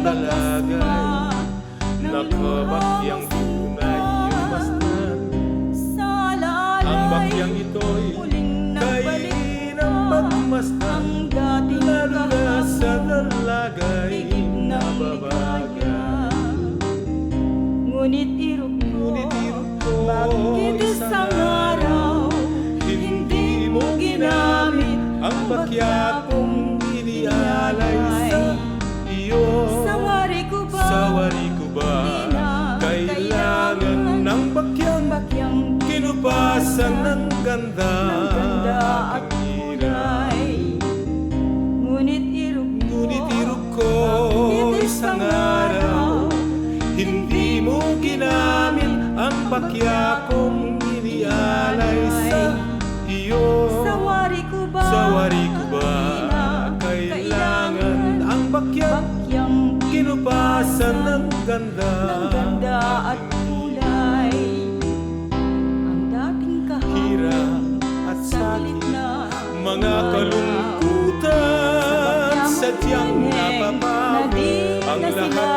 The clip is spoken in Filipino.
dalagay, nakabakyang tunay yung masdan. Ang bakyang ito'y kainin ang pagmasdan, lalo na sa dalagay na babaga. Ngunit irog ko, bakit isang araw hindi mo ginamit ang bakya kong inialay sa iyo? Sawari ko ba kailangan ng bakyang kinupasan ng ganda at kulay? Ngunit irog ko, isang araw hindi mo ginamit ang bakya kong inialay sa iyo. Sawari ko ba kailangan ang bakyang kinupasan ng ganda at kulay? Ang dating hirap at sakit, mga kalungkutan, sadyang napapawi ang lahat